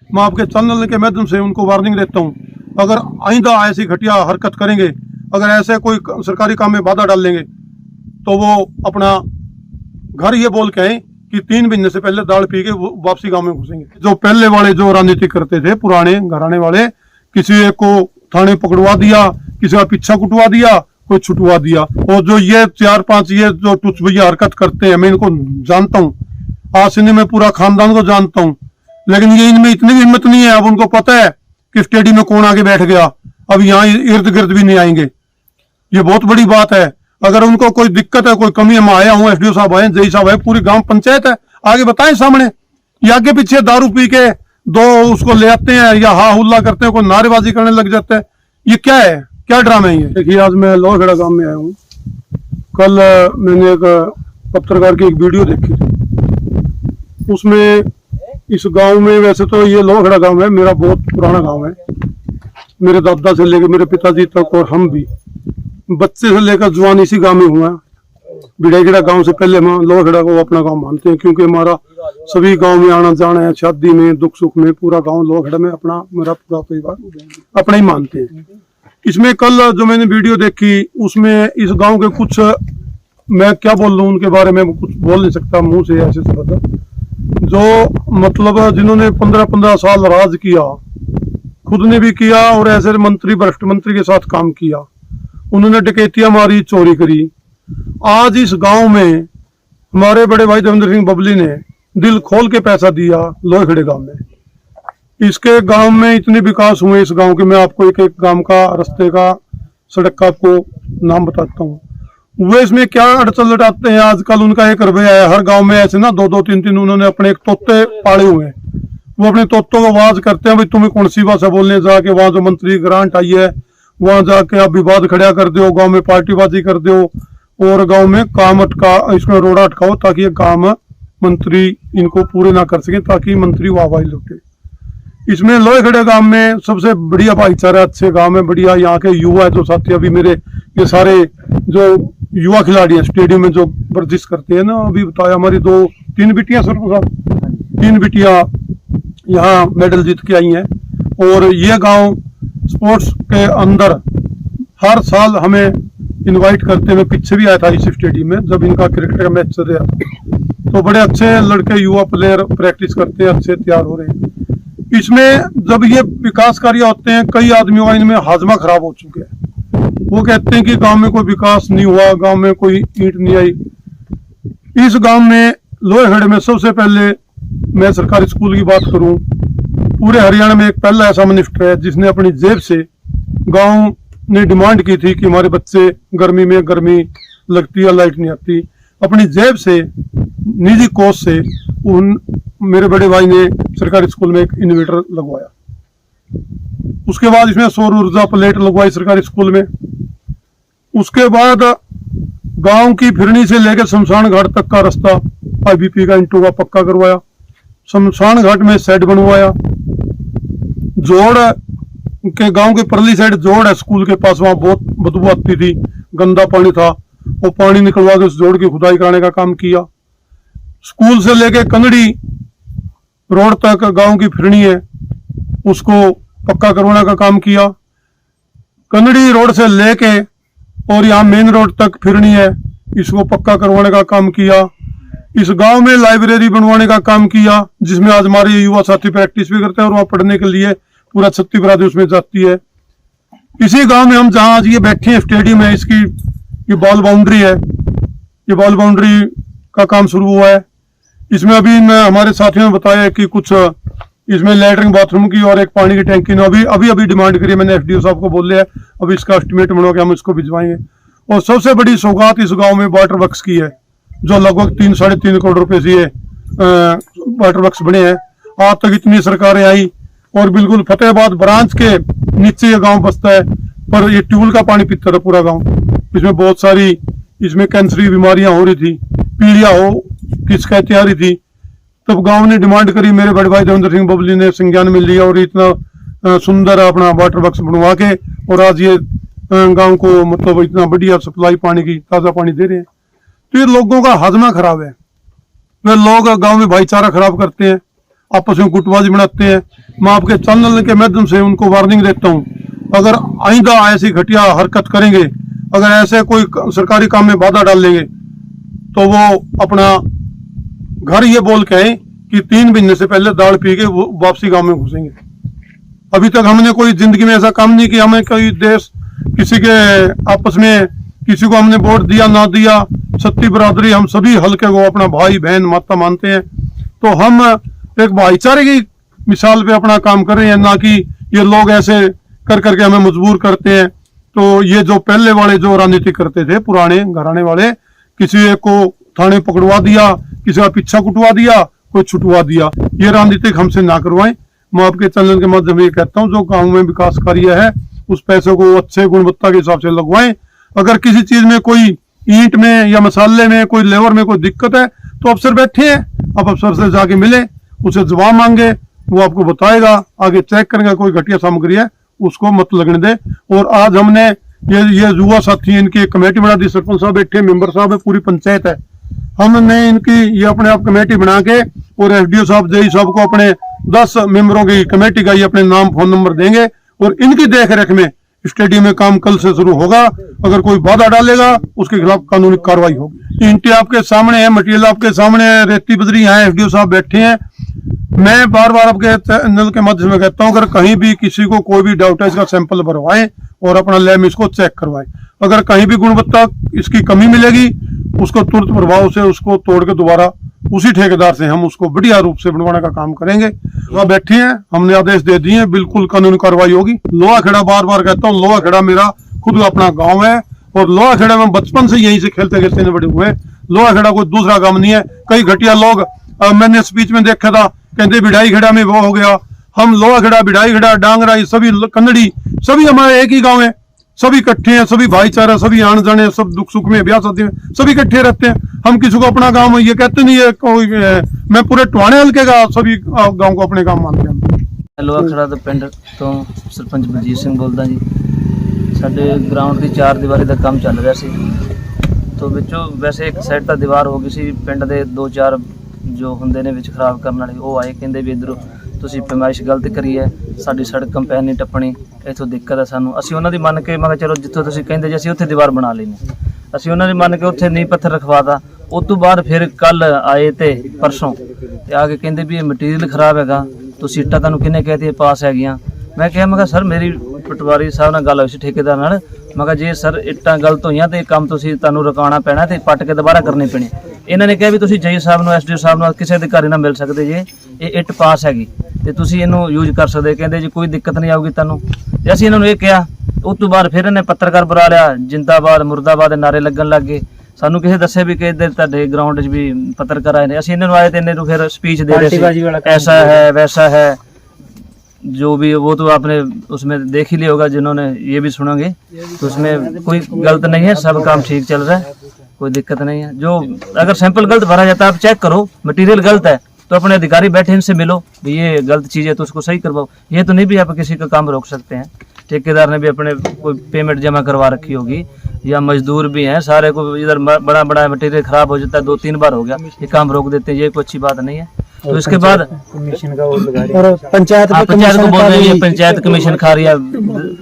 मैं आपके चैनल के माध्यम से उनको वार्निंग देता हूँ, अगर आइंदा ऐसी घटिया हरकत करेंगे, अगर ऐसे कोई सरकारी काम में बाधा डाल लेंगे तो वो अपना घर ये बोल के आए कि 3 महीने से पहले दाल पी के वो वापसी गांव में घुसेंगे। जो पहले वाले जो राजनीति करते थे, पुराने घराने वाले, किसी एक को थाने पकड़वा दिया, किसी का पीछा कुटवा दिया, कोई छुटवा दिया। और जो ये 4-5 ये जो टुच भैया हरकत करते हैं, मैं इनको जानता हूँ, आज से नहीं मैं पूरा खानदान को जानता हूँ, लेकिन ये इनमें इतनी भी हिम्मत नहीं है। अब उनको पता है कि स्टेडियम में कौन आगे बैठ गया, अब यहाँ इर्द गिर्द भी नहीं आएंगे। ये बहुत बड़ी बात है। अगर उनको कोई दिक्कत है, कोई कमी है, मैं आया हूँ, एसडीओ साहब आए, जई साहब है, पूरी गांव पंचायत है, आगे बताएं सामने। ये आगे पीछे दारू पी के दो उसको ले आते हैं या हा हुल्ला करते हैं, कोई नारेबाजी करने लग जाता है। ये क्या है, क्या ड्रामा है ये? देखिए, आज मैं लोहगढ़ा गांव में आया हूँ। कल मैंने एक पत्रकार की एक वीडियो देखी थी, उसमें इस गांव में, वैसे तो ये लोहगढ़ा गांव है, मेरा बहुत पुराना गांव है, मेरे दादा से लेकर मेरे पिताजी तक और हम भी बच्चे से लेकर जवान इसी गांव में हुआ। बिड़ेगड़ा गांव से पहले हम लोहगढ़ा को अपना गांव मानते हैं, क्योंकि हमारा सभी गांव में आना जाना है, शादी में, दुख सुख में, पूरा गांव लोहगढ़ा में अपना, मेरा पूरा परिवार अपना ही मानते हैं। इसमें कल जो मैंने वीडियो देखी, उसमें इस गांव के कुछ, मैं क्या बोल लूं उनके बारे में, कुछ बोल नहीं सकता मुंह से ऐसे शब्द, जो मतलब जिन्होंने 15-15 साल राज किया, खुद ने भी किया और ऐसे मंत्री, भ्रष्ट मंत्री के साथ काम किया, उन्होंने डकैतियां मारी, चोरी करी। आज इस गांव में हमारे बड़े भाई देवेंद्र सिंह बबली ने दिल खोल के पैसा दिया लोहगढ़े गांव में। इसके गांव में इतने विकास हुए इस गांव के, मैं आपको एक एक गांव का, रास्ते का, सड़क का आपको नाम बताता हूँ। वो इसमें क्या अड़चन लटाते हैं, आजकल उनका एक रवैया है, हर गांव में ऐसे ना 2-2, 3-3 उन्होंने अपने एक तोते पाले हुए हैं। वो अपने तोतों को आवाज करते हैं, भाई तुम्हें कौन सी भाषा बोलने, जाके वहां जो मंत्री ग्रांट आई है वहां जाके आप विवाद खड़ा कर दो, गांव में पार्टीबाजी कर दो और गांव में काम अटका, इसमें रोड अटकाओ, ताकि ये काम मंत्री इनको पूरे ना कर सके, ताकि मंत्री वाहवाही लुटे। इसमें लोहगढ़े गांव में सबसे बढ़िया भाईचारा, अच्छे गांव में बढ़िया यहाँ के युवा है, जो साथी अभी मेरे ये सारे जो युवा खिलाड़ी है स्टेडियम में जो वर्जिश करते हैं ना, अभी बताया हमारी 2-3 बिटियां, सर साहब 3 बिटियां यहाँ मेडल जीत के आई हैं। और ये गांव स्पोर्ट्स के अंदर हर साल हमें इनवाइट करते, मैं पीछे भी आया था इस स्टेडियम में जब इनका क्रिकेट का मैच चल रहा, तो बड़े अच्छे लड़के युवा प्लेयर प्रैक्टिस करते हैं, अच्छे तैयार हो रहे हैं। इसमें जब ये विकास कार्य होते हैं, कई आदमियों का इनमें हाजमा खराब हो चुके हैं। वो कहते हैं कि गांव में कोई विकास नहीं हुआ, गांव में कोई ईंट नहीं आई। इस गांव में लोहगढ़ में सबसे पहले मैं सरकारी स्कूल की बात करूं, पूरे हरियाणा में एक पहला ऐसा मिनिस्टर है जिसने अपनी जेब से, गांव ने डिमांड की थी कि हमारे बच्चे गर्मी में, गर्मी लगती है, लाइट नहीं आती, अपनी जेब से, निजी कोष से उन मेरे बड़े भाई ने सरकारी स्कूल में एक इन्वर्टर लगवाया। उसके बाद इसमें सौर ऊर्जा प्लेट लगवाई सरकारी स्कूल में। उसके बाद गांव की फिरनी से लेकर शमशान घाट तक का रास्ता आईबीपी का ईंटों का पक्का करवाया। शमशान घाट में शेड बनवाया। जोड़ के गांव के परली साइड जोड़ है स्कूल के पास, वहां बहुत बदबू आती थी, गंदा पानी था, वो पानी निकलवा के उस जोड़ की खुदाई कराने का काम किया। स्कूल से लेके कंगड़ी रोड तक गांव की फिरनी है, उसको पक्का करवाने का काम किया। कंगड़ी रोड से लेके और यहाँ मेन रोड तक फिरनी है, इसको पक्का करवाने का काम किया। इस गांव में लाइब्रेरी बनवाने का काम किया, जिसमें आज हमारे युवा साथी प्रैक्टिस भी करते हैं और वहां पढ़ने के लिए पूरा 36 बरादरी उसमें जाती है। इसी गांव में हम जहां आज ये बैठे हैं स्टेडियम है, इसकी ये बॉल बाउंड्री है, ये बॉल बाउंड्री का काम शुरू हुआ है। इसमें अभी मैं हमारे साथियों ने बताया कि कुछ इसमें लैटरिन बाथरूम की और एक पानी की टैंकी ने अभी डिमांड करी है, मैंने एसडीओ साहब को बोल लिया, अभी इसका एस्टिमेट बनवा के हम इसको भिजवाएंगे। और सबसे बड़ी सौगात इस गांव में वाटर वर्क्स की है, जो लगभग 3-3.5 करोड़ रुपए से ये वाटर वर्क्स बने हैं। आज तक इतनी सरकारें आई और बिल्कुल फतेहाबाद ब्रांच के नीचे ये गांव बसता है, पर ये ट्यूबवेल का पानी पीता था पूरा गांव। इसमें बहुत सारी इसमें कैंसरी बीमारियां हो रही थी, पीलिया की शिकायतें आ रही थी। तब गांव ने डिमांड करी, मेरे बड़े भाई देवेंद्र सिंह बबली ने संज्ञान में लिया और इतना सुंदर अपना वाटर वर्क्स बनवा के और आज ये गांव को मतलब इतना बढ़िया सप्लाई पानी की, ताजा पानी दे रहे हैं। तो ये लोगों का हाजमा खराब है, वे लोग गांव में भाईचारा खराब करते हैं। आपस में गुटबाजी बनाते हैं। मैं आपके चैनल के माध्यम से उनको वार्निंग देता हूँ, अगर आइंदा ऐसी घटिया हरकत करेंगे, अगर ऐसे कोई सरकारी काम में बाधा डाल लेंगे, तो वो अपना घर ये बोल के आए कि 3 महीने से पहले दाल पी के वो वापसी गांव में घुसेंगे। अभी तक हमने कोई जिंदगी में ऐसा काम नहीं किया। हमें कोई देश किसी के आपस में किसी को हमने वोट दिया ना दिया, सत्ती बरादरी हम सभी हल्के को अपना भाई बहन माता मानते हैं। तो हम एक भाईचारे की मिसाल पे अपना काम कर रहे हैं, ना कि ये लोग ऐसे कर करके हमें मजबूर करते हैं। तो ये जो पहले वाले जो राजनीति करते थे पुराने घराने वाले, किसी एक को थाने पकड़वा दिया, किसी का पीछा कुटवा दिया, कोई छुटवा दिया, ये राजनीतिक हमसे ना करवाएं। मैं आपके चैनल के माध्यम से ये कहता हूँ, जो गाँव में विकास कार्य है उस पैसे को अच्छे गुणवत्ता के हिसाब से लगवाएं। अगर किसी चीज में कोई ईंट में या मसाले में कोई लेबर में कोई दिक्कत है तो अफसर बैठे हैं, आप अफसर से जाके मिले, उसे जवाब मांगे, वो आपको बताएगा, आगे चेक करेंगे। कोई घटिया सामग्री है उसको मत लगने दे। और आज हमने ये युवा साथी इनकी एक कमेटी बना दी, सरपंच साहब बैठे, मेंबर साहब है, पूरी पंचायत है। हमने इनकी ये अपने आप कमेटी बना के और एसडीओ साहब जेई साहब को अपने 10 मेंबरों की कमेटी का ये अपने नाम फोन नंबर देंगे और इनकी देख रेख में स्टेडियम में काम कल से शुरू होगा। अगर कोई बाधा डालेगा उसके खिलाफ कानूनी कार्रवाई होगी। ईंटें आपके सामने है, मटेरियल आपके सामने है, रेती बजरी है, एसडीओ साहब बैठे हैं। मैं बार बार आपके चैनल के माध्यम से कहता हूं, अगर कहीं भी किसी को कोई भी डाउट है इसका सैंपल भरवाएं और अपना लैब में इसको चेक करवाएं। अगर कहीं भी गुणवत्ता इसकी कमी मिलेगी उसको तुरंत प्रभाव से उसको तोड़ के दोबारा उसी ठेकेदार से हम उसको बढ़िया रूप से बनवाने का काम करेंगे। वह बैठे हैं, हमने आदेश दे दिए हैं, बिल्कुल कानूनी कार्रवाई होगी। लोहा खेड़ा बार बार कहता हूँ, लोहा खेड़ा मेरा खुद अपना गाँव है और लोहा खेड़ा में बचपन से यहीं से खेलते खेलते बड़े हुए। लोहा खेड़ा कोई दूसरा काम नहीं है। कई घटिया लोग मैंने स्पीच में देखा था, कहते भिड़ाई खेड़ा में वो हो गया। हम लोहा खेड़ा, भिड़ाई खेड़ा, डांगरा, ये सभी कन्नड़ी सभी हमारे एक ही गाँव है, सभी इकट्ठे हैं, सभी भाईचारा, सभी आने जाने, सब दुख सुख में ब्याह शादी में सभी इकट्ठे रहते हैं। हम किसी को अपना गांव ये कहते नहीं है कोई। मैं पूरे टवाने हल्के का सभी गांव को अपने गांव मानते हैं। लोहा खड़ा तो पिंड तो सरपंच बलजीत ਸਿੰਘ बोलदा जी। ਸਾਡੇ ग्राउंड की 4 ਦੀਵਾਰੀ ਦਾ ਕੰਮ ਚੱਲ ਰਿਹਾ ਸੀ, तो ਵਿੱਚੋਂ ਵੈਸੇ ਇੱਕ ਸਾਈਡ ਤਾਂ ਦੀਵਾਰ ਹੋ ਗਈ ਸੀ। ਪਿੰਡ ਦੇ 2-4 ਜੋ ਹੁੰਦੇ ਨੇ ਵਿੱਚ ਖਰਾਬ ਕਰਨ ਵਾਲੇ ਉਹ ਆਏ, ਕਹਿੰਦੇ ਵੀ ਇਧਰੋਂ ਤੁਸੀਂ ਪੈਮਾਇਸ਼ ਗਲਤ ਕਰੀ ਹੈ, ਸਾਡੀ ਸੜਕ ਕੰਪੈਨ ਨਹੀਂ ਟੱਪਣੀ, ਇੱਥੋਂ ਦਿੱਕਤ ਹੈ ਸਾਨੂੰ। ਅਸੀਂ ਉਹਨਾਂ ਦੀ ਮੰਨ ਕੇ ਮੈਂ ਕਿਹਾ ਚਲੋ ਜਿੱਥੋਂ ਤੁਸੀਂ ਕਹਿੰਦੇ ਜੀ ਅਸੀਂ ਉੱਥੇ ਦੀਵਾਰ ਬਣਾ ਲੈਂਦੇ। ਅਸੀਂ ਉਹਨਾਂ ਦੀ ਮੰਨ ਕੇ ਉੱਥੇ ਨੀਂਹ ਪੱਥਰ ਰਖਵਾਤਾ। ਉਸ ਤੋਂ ਬਾਅਦ ਫਿਰ ਕੱਲ ਆਏ ਤੇ ਪਰਸੋਂ ਤੇ ਆ ਕੇ ਕਹਿੰਦੇ ਵੀ ਇਹ ਮਟੀਰੀਅਲ ਖਰਾਬ ਹੈਗਾ, ਤੁਸੀਂ ਇੱਟਾਂ ਤੁਹਾਨੂੰ ਕਿਹਨੇ ਕਹਿਤੀ ਪਾਸ ਹੈਗੀਆਂ। ਮੈਂ ਕਿਹਾ ਸਰ ਮੇਰੀ ਪਟਵਾਰੀ ਸਾਹਿਬ ਨਾਲ ਗੱਲ ਹੋਈ ਸੀ ਠੇਕੇਦਾਰ ਨਾਲ। ਮੈਂ ਕਿਹਾ ਜੇ ਸਰ ਇੱਟਾਂ ਗਲਤ ਹੋਈਆਂ ਤੇ ਇਹ ਕੰਮ ਤੁਸੀਂ ਤੁਹਾਨੂੰ ਰੁਕਾਉਣਾ ਪੈਣਾ ਤੇ ਪੱਟ ਕੇ ਦੁਬਾਰਾ ਕਰਨੀ ਪੈਣੀ। ਇਹਨਾਂ ਨੇ ਕਿਹਾ ਵੀ ਤੁਸੀਂ ਜਈ ਸਾਹਿਬ ਨੂੰ ਐਸਡੀਓ ਸਾਹਿਬ ਨੂੰ ਕਿਸੇ ਅਧਿਕਾਰੀ ਨਾਲ ਮਿਲ ਸਕਦੇ ਜੇ, ਇਹ ਇੱਟ ਪਾਸ ਹੈਗੀ ਤੇ ਤੁਸੀਂ ਇਹਨੂੰ ਯੂਜ਼ ਕਰ ਸਕਦੇ। ਕਹਿੰਦੇ ਜੀ ਕੋਈ ਦਿੱਕਤ ਨਹੀਂ ਆਊਗੀ ਤੁਹਾਨੂੰ। ਤੇ ਅਸੀਂ ਇਹਨਾਂ ਨੂੰ ਇਹ ਕਿਹਾ। ਉਸ ਤੋਂ ਬਾਅਦ ਫਿਰ ਇਹਨੇ ਪੱਤਰਕਾਰ ਬੁਲਾ ਲਿਆ, ਜਿੰਦਾਬਾਦ ਮੁਰਦਾਬਾਦ ਦੇ ਨਾਰੇ ਲੱਗਣ ਲੱਗ ਗਏ। ਸਾਨੂੰ ਕਿਸੇ ਦੱਸਿਆ ਵੀ ਕਿ ਇੱਧਰ ਤੁਹਾਡੇ ਗਰਾਊਂਡ 'ਚ ਵੀ ਪੱਤਰਕਾਰ ਆਏ ਨੇ। ਅਸੀਂ ਇਹਨਾਂ ਨੂੰ ਆਏ ਤੇ ਇਹਨਾਂ ਨੂੰ ਫਿਰ स्पीच दे रहे थे, ऐसा है वैसा है, जो भी वो तो आपने उसमें देख ही लिया होगा, जिन्होंने ये भी सुनोगे। तो उसमें कोई गलत नहीं है, सब काम ठीक चल रहा है, कोई दिक्कत नहीं है। जो अगर सैंपल गलत भरा जाता है आप चेक करो, मटेरियल गलत है तो अपने अधिकारी बैठे इनसे मिलो भी ये गलत चीज़ है तो उसको सही करवाओ। ये तो नहीं भी आप किसी का काम रोक सकते हैं। ठेकेदार ने भी अपने कोई पेमेंट जमा करवा रखी होगी या मजदूर भी हैं सारे को। इधर बड़ा बड़ा मटेरियल खराब हो जाता है, 2-3 बार हो गया, ये काम रोक देते हैं, ये कोई अच्छी बात नहीं है। तो इसके बाद कमीशन का और पंचायत को बोल रहे हैं, पंचायत कमीशन खा रही है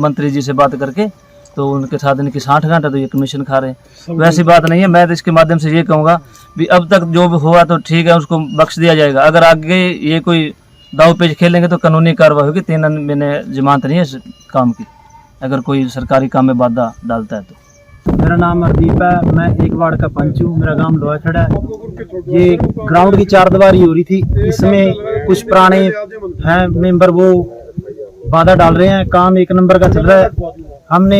मंत्री जी से बात करके, तो उनके साथ इनकी 60 घंटा तो ये कमीशन खा रहे हैं। वैसी बात नहीं है। मैं तो इसके माध्यम से ये कहूँगा भी अब तक जो भी हुआ तो ठीक है, उसको बख्श दिया जाएगा। अगर आगे ये कोई दाव पेच खेलेंगे तो कानूनी कार्रवाई होगी। 3 महीने जमानत नहीं है इस काम की, अगर कोई सरकारी काम में बाधा डालता है तो। मेरा नाम हरदीप है, मैं एक वार्ड का पंच हूँ, मेरा गांव लोहा खेड़ा है। ये ग्राउंड की 4 दीवारी हो रही थी, इसमें कुछ पुराने हैं मेंबर वो बाधा डाल रहे हैं। काम 1 नंबर का चल रहा है। हमने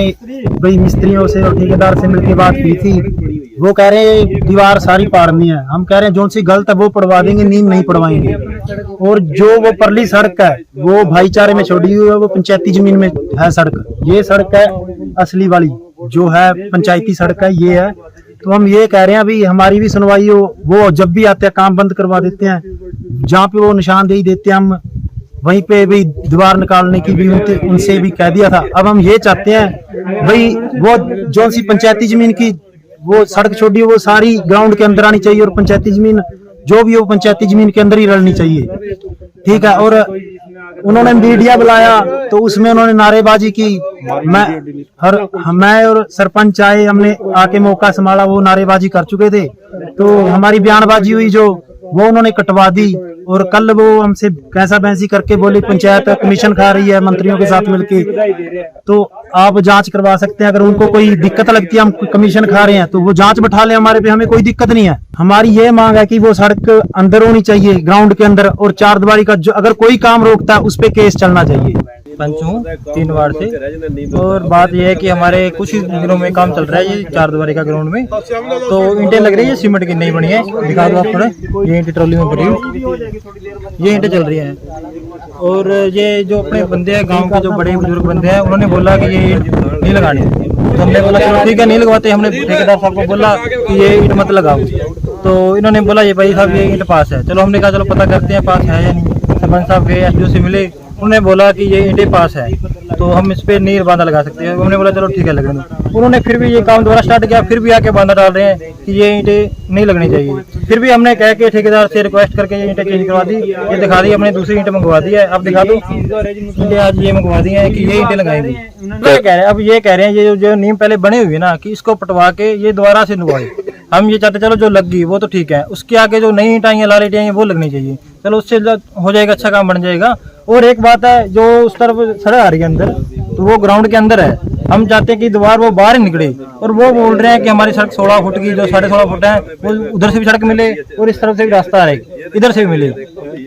भाई मिस्त्रियों से और ठेकेदार से मिलकर बात की थी, वो कह रहे हैं दीवार सारी पाड़नी है। हम कह रहे हैं जो सी गलत है वो पड़वा देंगे, नींव नहीं पड़वाएंगे। और जो वो परली सड़क है वो भाईचारे में छोड़ी हुई है, वो पंचायती जमीन में है सड़क। ये सड़क है असली वाली, जो है पंचायती सड़क है, ये है। तो हम ये कह रहे हैं अभी हमारी भी सुनवाई हो। वो जब भी आते हैं काम बंद करवा देते हैं, जहाँ पे वो निशानदेही देते हैं हम वहीं पे भी दीवार निकालने की भी उनसे भी कह दिया था। अब हम ये चाहते हैं भाई वो जो सी पंचायती जमीन की वो सड़क छोड़ी है वो सारी ग्राउंड के अंदर आनी चाहिए और पंचायती जमीन जो भी हो पंचायती जमीन के अंदर ही रलनी चाहिए। ठीक है। और उन्होंने मीडिया बुलाया तो उसमें उन्होंने नारेबाजी की। मैं और सरपंच आए, हमने आके मौका संभाला, वो नारेबाजी कर चुके थे। तो हमारी बयानबाजी हुई जो वो उन्होंने कटवा दी। और कल वो हमसे कैसा बहसी करके बोली पंचायत कमीशन खा रही है मंत्रियों के साथ मिलके, तो आप जांच करवा सकते हैं। अगर उनको कोई दिक्कत लगती है हम कमीशन खा रहे हैं तो वो जांच बैठा ले हमारे पे, हमें कोई दिक्कत नहीं है। हमारी ये मांग है कि वो सड़क अंदर होनी चाहिए, ग्राउंड के अंदर, और चारदीवारी का जो अगर कोई काम रोकता है उस पे केस चलना चाहिए। पंच हूँ 3 वार्ड से। और बात यह है कि हमारे कुछ ही दिनों में काम चल रहा है ये चारदीवारी का ग्राउंड में। तो ईंटें लग रही है, सीमेंट की नहीं बनी है, दिखा दो आप थोड़ा। ये ईंटें ट्रॉली में भरी हुई, ये ईंटें चल रही हैं। और ये जो अपने बंदे हैं गांव के, जो बड़े बुजुर्ग बंदे हैं, उन्होंने बोला कि ये ईंट नहीं लगानी। तो हमने बोला चलो ठीक है नहीं लगवाते। हमने ठेकेदार साहब को बोला कि ये ईंट मत लगाओ। तो इन्होंने बोला ये भाई साहब ये ईंट पास है। चलो हमने कहा चलो पता करते हैं पास है या नहीं। सरपंच साहब गए, एसडीओ से मिले, उन्होंने बोला कि ये ईंटें पास है तो हम इस पे नहीं बांधा लगा सकते। हमने बोला चलो ठीक है लगने दो। उन्होंने फिर भी ये काम दोबारा स्टार्ट किया, फिर भी आके बांधा डाल रहे हैं कि ये ईंटें नहीं लगनी चाहिए। फिर भी हमने कह के ठेकेदार से रिक्वेस्ट करके ये ईंटें चेंज करवा दी। ये दिखा दी, हमने दूसरी ईंटें मंगवा दी है। अब दिखा दो ईंटें आज ये मंगवा दी है कि ये ईंटें लगाएंगी। क्या कह रहे हैं, अब ये कह रहे हैं ये जो नींव पहले बने हुए ना कि इसको पटवा के ये दोबारा से लगवाए। हम ये चाहते चलो जो लग गई वो तो ठीक है, उसके आगे जो नई ईंटें आई लाल ईंटें आई वो लगनी चाहिए। चलो उससे हो जाएगा, अच्छा काम बन जाएगा। और एक बात है, जो उस तरफ सड़क आ रही है अंदर, तो वो ग्राउंड के अंदर है। हम चाहते हैं कि दीवार वो बाहर ही निकले। और वो बोल रहे हैं कि हमारी सड़क 16 फुट की, जो 16.5 फुट है, वो उधर से भी सड़क मिले और इस तरफ से भी रास्ता रहे, इधर से भी मिले।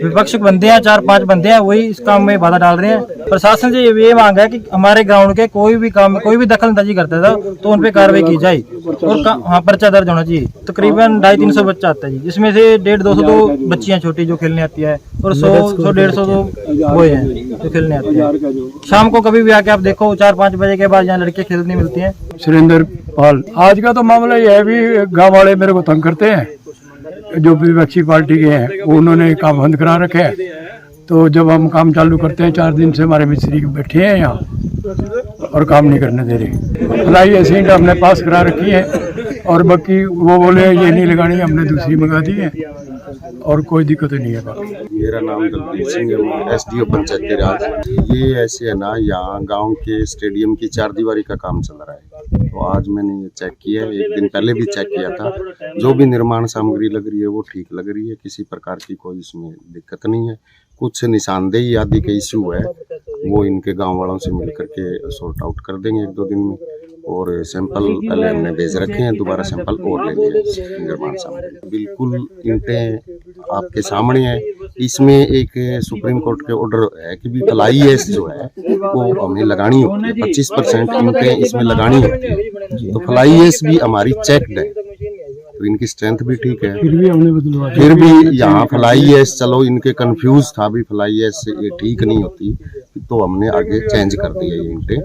विपक्ष बंदे हैं, 4-5 बंदे हैं, वही इस काम में बाधा डाल रहे हैं। प्रशासन से ये मांग है कि हमारे ग्राउंड के कोई भी काम में कोई भी दखल अंदाजी करता था तो उन पे कार्रवाई की जाए। और हाँ, पर्चा दर्ज होना चाहिए। तकरीबन 250-300 बच्चा आता है जी, जिसमें से 150-200 तो बच्चियां छोटी जो खेलने आती है, और 100-150 तो वो है जो खेलने आती है। शाम को कभी भी आके आप देखो 4-5 बजे के बाद यहाँ लड़के खेलने मिलती हैं। सुरेंद्र पाल। आज का तो मामला यह है भी गांव वाले मेरे को तंग करते हैं, जो विपक्षी पार्टी के हैं वो उन्होंने काम बंद करा रखे हैं। तो जब हम काम चालू करते हैं, 4 दिन से हमारे मिस्त्री बैठे हैं यहाँ और काम नहीं करने दे रहे। भलाई ऐसे ही हमने पास करा रखी है और बाकी वो बोले ये नहीं लगानी, हमने दूसरी मंगा दी है और कोई दिक्कत नहीं है। मेरा नाम दलबीर सिंह है, मैं एसडीओ पंचायती राज। ये ऐसे है ना, यहाँ गांव के स्टेडियम की चारदीवारी का काम चल रहा है। तो आज मैंने ये चेक किया है, 1 दिन पहले भी चेक किया था। जो भी निर्माण सामग्री लग रही है वो ठीक लग रही है, किसी प्रकार की कोई इसमें दिक्कत नहीं है। कुछ निशानदेही आदि के इश्यू है, वो इनके गांव वालों से मिल करके सॉर्ट आउट कर देंगे 1-2 दिन में। और सैंपल पहले हमने भेज रखे हैं, दोबारा सैंपल और लेंगे निर्माण सामग्री। बिल्कुल ईंटें आपके सामने है। इसमें एक सुप्रीम कोर्ट के ऑर्डर है कि भी फ्लाईएश जो है वो हमें लगानी होती है, 25% ईंटें इसमें लगानी होती है। तो फ्लाईएश भी हमारी चेकड है, तो इनकी स्ट्रेंथ भी ठीक है। फिर भी यहाँ फ्लाईएश, चलो इनके कंफ्यूज था भी फ्लाईएश ये ठीक नहीं होती, तो हमने आगे चेंज कर दिया ये ईंटें।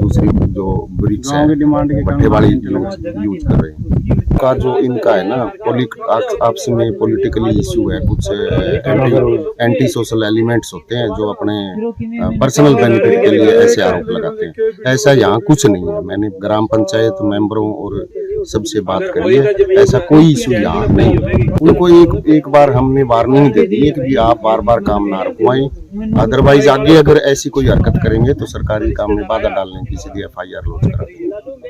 दूसरी जो ब्रिक्स है भट्टे वाली यूज कर रहे हैं। का जो इनका है ना, आपस में पॉलिटिकली इशू है, कुछ एंटी सोशल एलिमेंट्स होते हैं जो अपने पर्सनल बेनिफिट के लिए ऐसे आरोप लगाते हैं। ऐसा यहाँ कुछ नहीं है। मैंने ग्राम पंचायत मेंबरों और सबसे बात करी है, ऐसा कोई इशू यहाँ नहीं। उनको एक बार हमने वार्निंग दे दी है कि आप बार काम ना रुकवाएं, अदरवाइज आगे अगर ऐसी कोई हरकत करेंगे तो सरकारी काम में बाधा डालने की सीधी FIR लॉन्च करा देंगे।